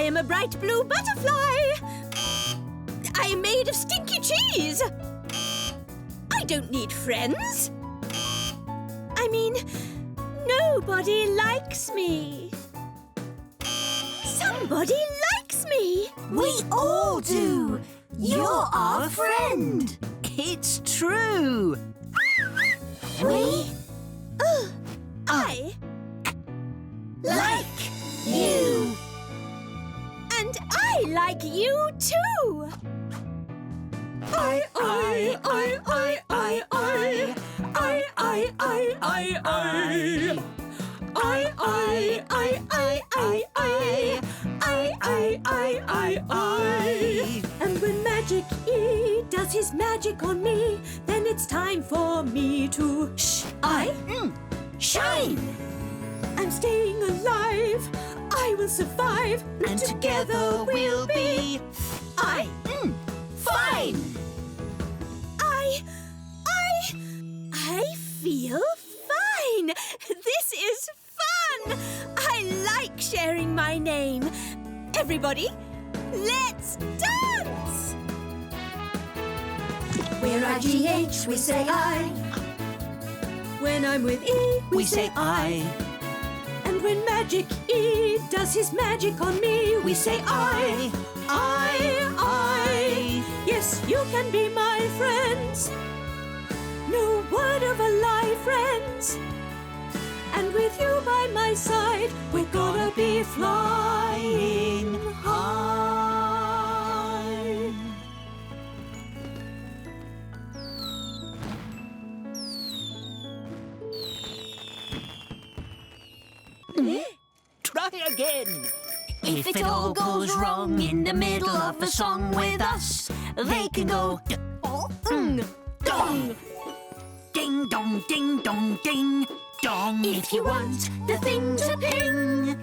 am a bright blue butterfly. I am made of stinky cheese. I don't need friends. I mean, nobody likes me. Somebody likes me. We all do. You're our friend. It's true. We I like you. And I like you too. I. And when Magic E does his magic on me, then it's time for me to Shine. I'm staying alive. I will survive. And together we'll be fine. I feel fine. This is fun. I like sharing my name. Everybody, let's dance. We're IGH, we say I. When I'm with E, We say I. and when Magic E does his magic on me, We say I. Yes, you can be my friends. No word of a lie, friends. And with you by my side, we're gonna be flying high. Try again. If it all goes wrong in the middle of a song with us, they can go dong. Ding dong, ding dong, ding dong. If you want the thing to ping,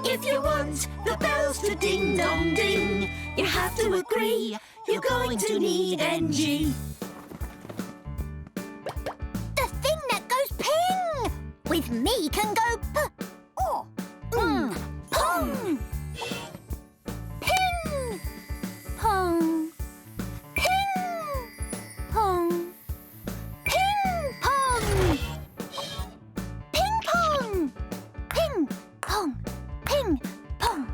if you want the bells to ding dong ding, you have to agree you're going to need NG. The thing that goes ping with me can go p or pong. Ping pong. Ping pong. Ping pong. Ping pong. Ping pong. Ping pong.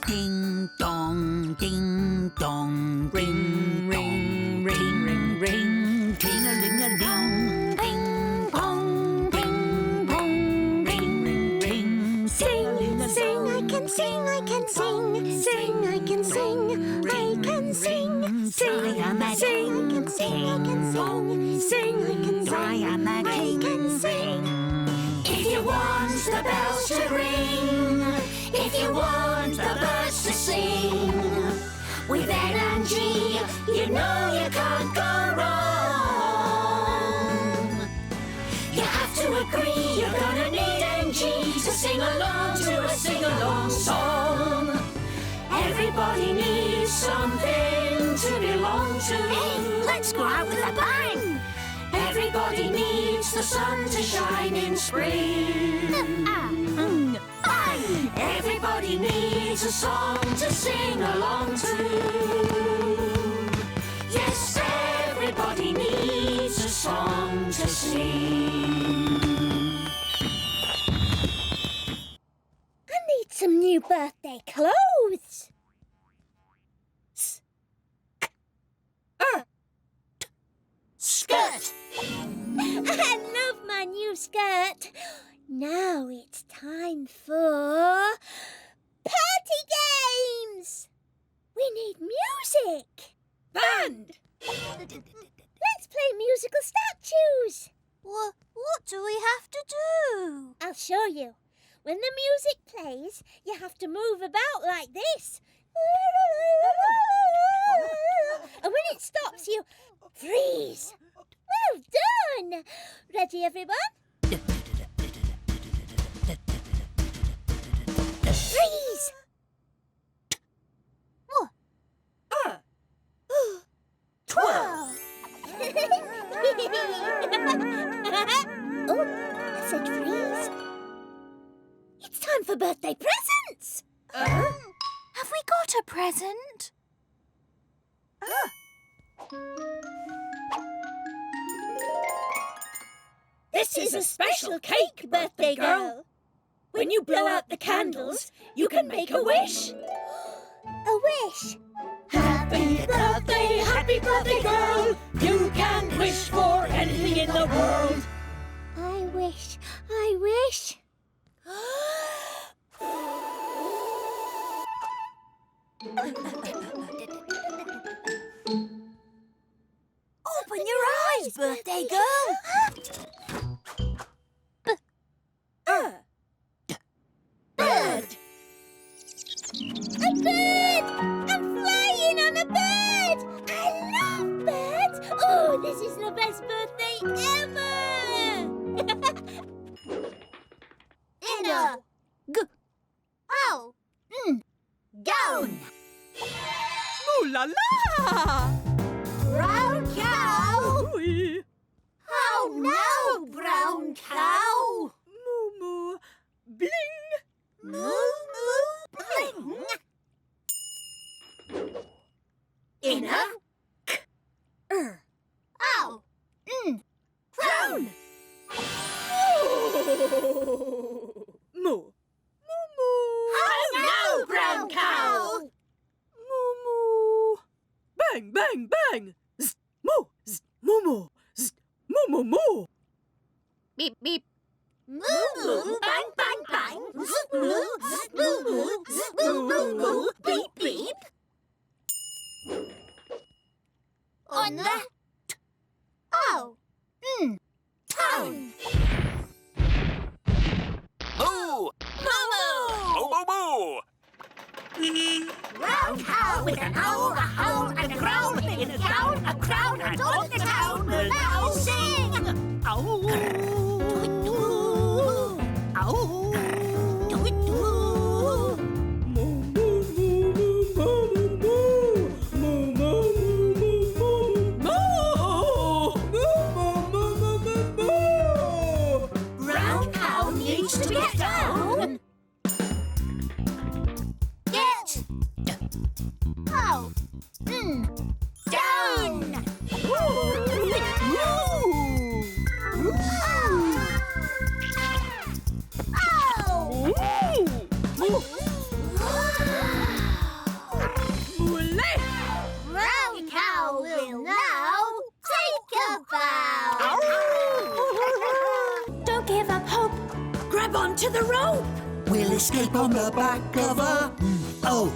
Ding dong, ding dong, ring ring ring ring ring, ting a ling a ding, ping pong, ping pong, ring ring ring, Sing, sing, I can sing, I can sing, sing, I can sing, I can sing, sing, I can sing, I can sing, I can sing, sing, I can sing, I am a I king. can sing. If you want the bells to ring, if you want the birds to sing, with N and G, you know you can't go wrong. You have to agree you're gonna need NG to sing along to a sing-along song. Everybody needs something to belong to. Hey, let's go out with a bang! Everybody needs the sun to shine in spring. Bang! Everybody needs a song to sing along to. Yes, everybody needs a song to sing. I need some new birthday clothes. Skirt! I love my new skirt. Now it's time for party games. We need music. Band. Let's play musical statues. What do we have to do? I'll show you. When the music plays, you have to move about like this. And when it stops, you freeze. Well done. Ready, everyone? Freeze. Twirl. Oh, I said freeze. It's time for birthday presents. Have we got not a present. This is a special cake, birthday girl. When you blow out the candles, you can make a wish. A wish. Happy birthday girl. You can wish for anything in the world. I wish. Open your eyes, birthday girl. Bird. A bird! I'm flying on a bird! I love birds! Oh, this is the best birthday ever! Inner. Gown. Ooh la la! Brown cow. Ooh. Oh no, brown cow. Moo moo. Bling. Moo moo bling. Inner. Oh. Crown. Moo. Moo moo. Oh no, brown cow. Moo moo. Bang bang bang. Zzz, moo. Zzz, moo moo. Zzz, moo moo moo. Beep, beep. Moo moo, bang bang bang. Zzz, moo, zzz, moo moo, zzz, moo moo moo. Beep beep. On the tongue. Moo! Moo moo. Moo moo moo! Brown cow with an owl, a howl, and a growl, in a gown, a crown, and all the town will now sing. Ow! Ow. Moo moo moo moo moo moo moo moo moo. Brown cow needs to get down. Get down. Brown cow will now take a bow. Don't give up hope. Grab onto the rope. We'll escape on the back of a mole.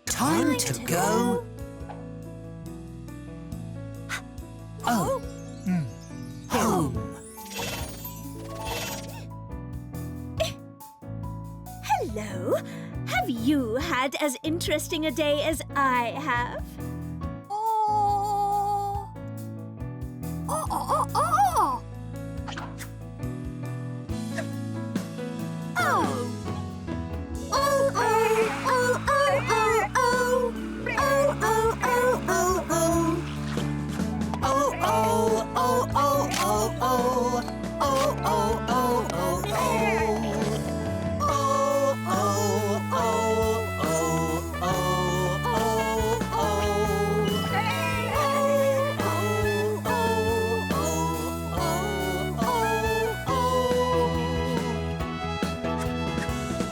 Time to go. Home. Hello. Have you had as interesting a day as I have?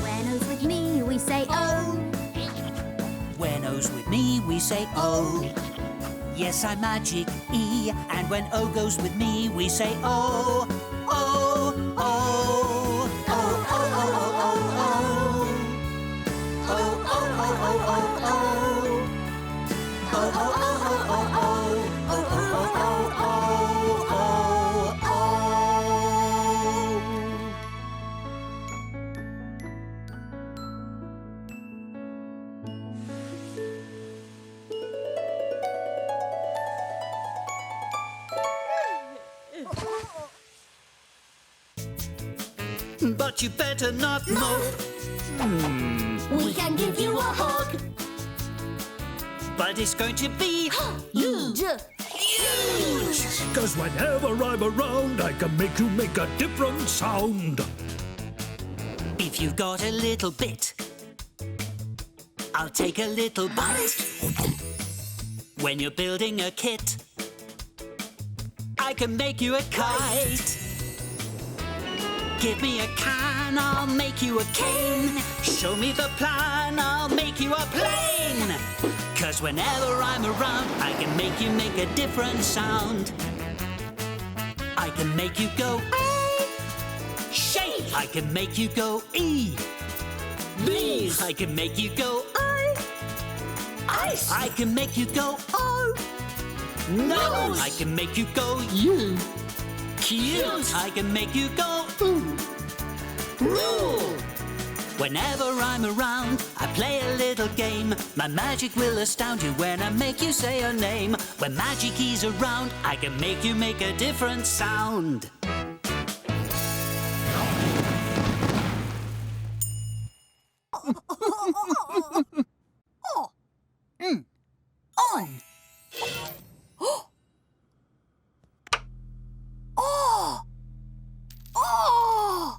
When O's with me, we say oh. When O's with me, we say O. Yes, I'm magic E. And when O goes with me, we say O. O, O. O, O, O, O, O. O, O, O, O, O, O. O, O, O, O, O, O. O, O, O, O, O, O. But you better not mope. We can give you a hug. but it's going to be Huge. huge. 'Cause whenever I'm around, I can make you make a different sound. If you've got a little bit, I'll take a little bite. When you're building a kit, I can make you a kite. Give me a can, I'll make you a cane. Show me the plan, I'll make you a plane. 'Cause whenever I'm around, I can make you make a different sound. I can make you go A, shake. I can make you go E, bees. I can make you go I, ice. I can make you go O, nose. I can make you go U, cute. I can make you go ooh, rule. Whenever I'm around, I play a little game. My magic will astound you when I make you say a name. When magic is around, I can make you make a different sound. On. Oh. Oh.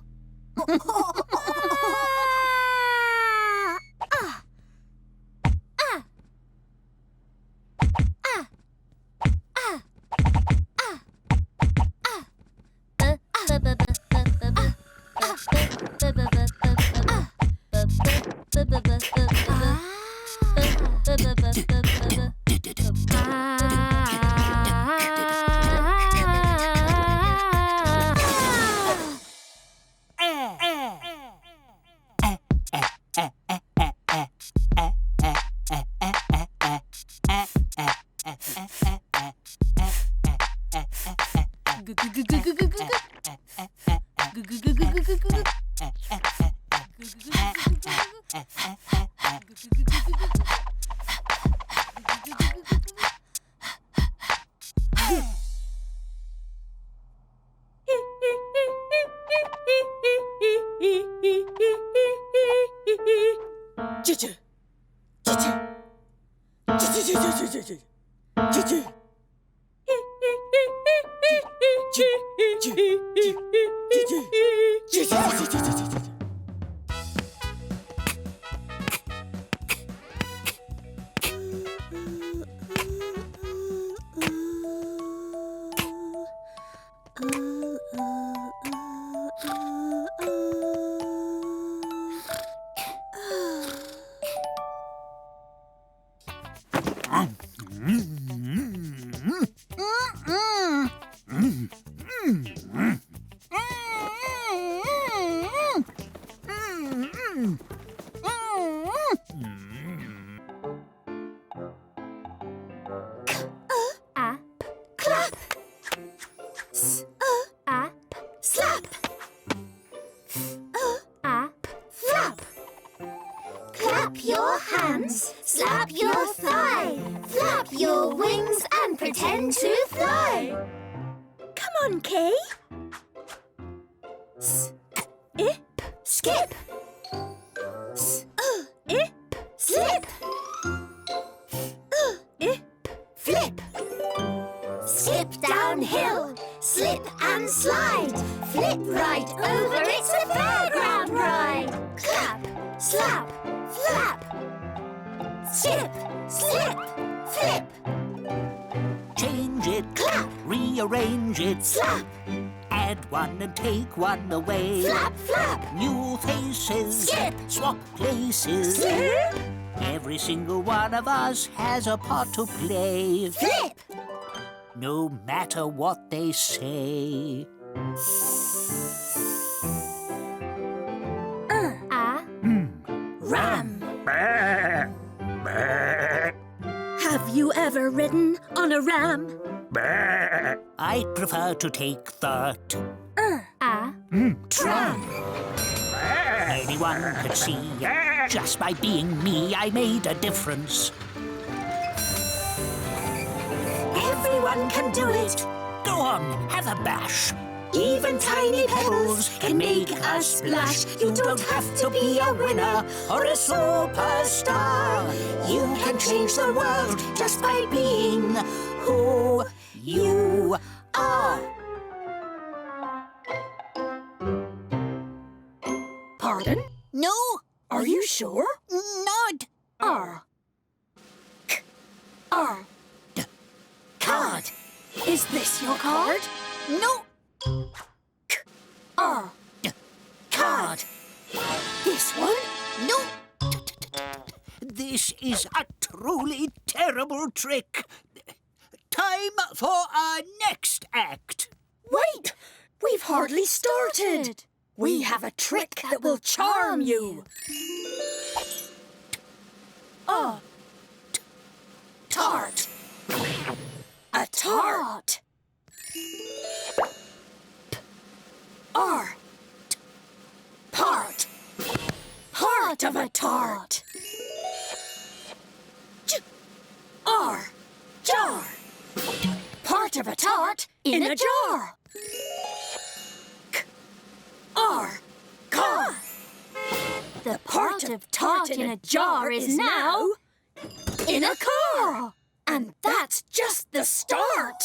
Slap your thigh, flap your wings and pretend to fly. Come on, Kay. Skip. Slip. Flip. Skip downhill, slip and slide. Flip right over, it's a fairground ride. Clap, slap, flap. Skip, slip, flip. Change it, Clap. rearrange it, Slap, add one and take one away. flap, flap. New faces, Skip. swap places. Slip, Every single one of us has a part to play. flip. No matter what they say. Ram. Have you ever ridden on a ram? I'd prefer to take the Tram. Anyone could see, just by being me, I made a difference. Everyone can do it. Go on, have a bash. Even tiny pebbles can make a splash. You don't have to be a winner or a superstar. You can change the world just by being who you are. Pardon? No. Are you sure? Not. R. K. R. D. Card. Is this your card? No. K. R. D. Card. This one? No. This is a truly terrible trick. Time for our next act. Wait! We've hardly started. We have a trick that will charm you. A. Tart. A tart. R. Part. Part of a tart. R. Jar. Part of a tart in a jar. R. Car. The part of tart in a jar is now in a car. And that's just the start.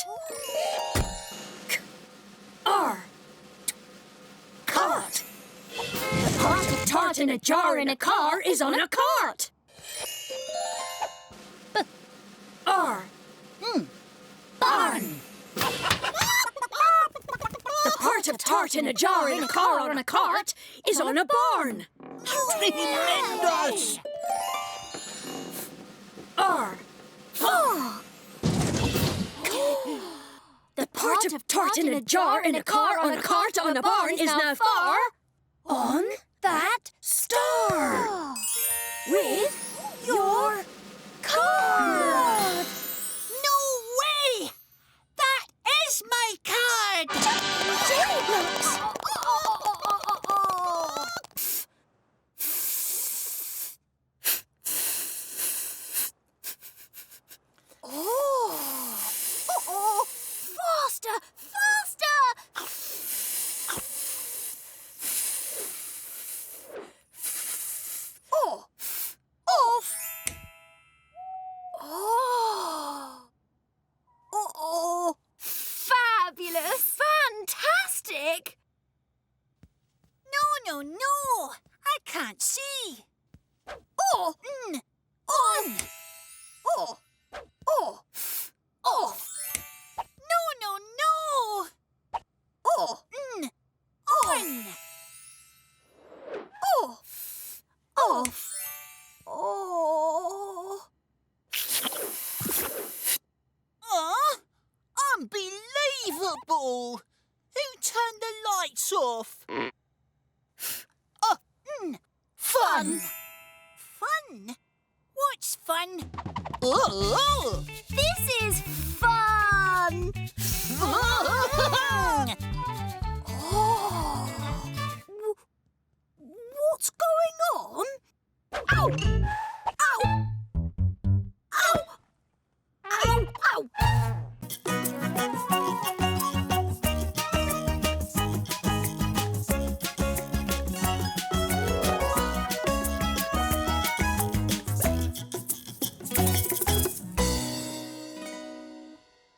R. Cart. The part of tart in a jar in a car is on a cart. R. Barn. The part of tart in a jar in a car on a cart is on a barn. Tremendous! R. Far. The part of tart in a jar in a car on a cart on a barn is now far on that star with your card. No way! That is my card! Jellyblocks. Oh, faster, faster! Oh, off! Oh, fabulous, fantastic! No, I can't see. Oh, on. Oh, off. No. Oh, on. Oh, off. Oh. Unbelievable! Who turned the lights off? Fun! Fun? What's fun? Oh, this is fun! Oh. What's going on? Ow!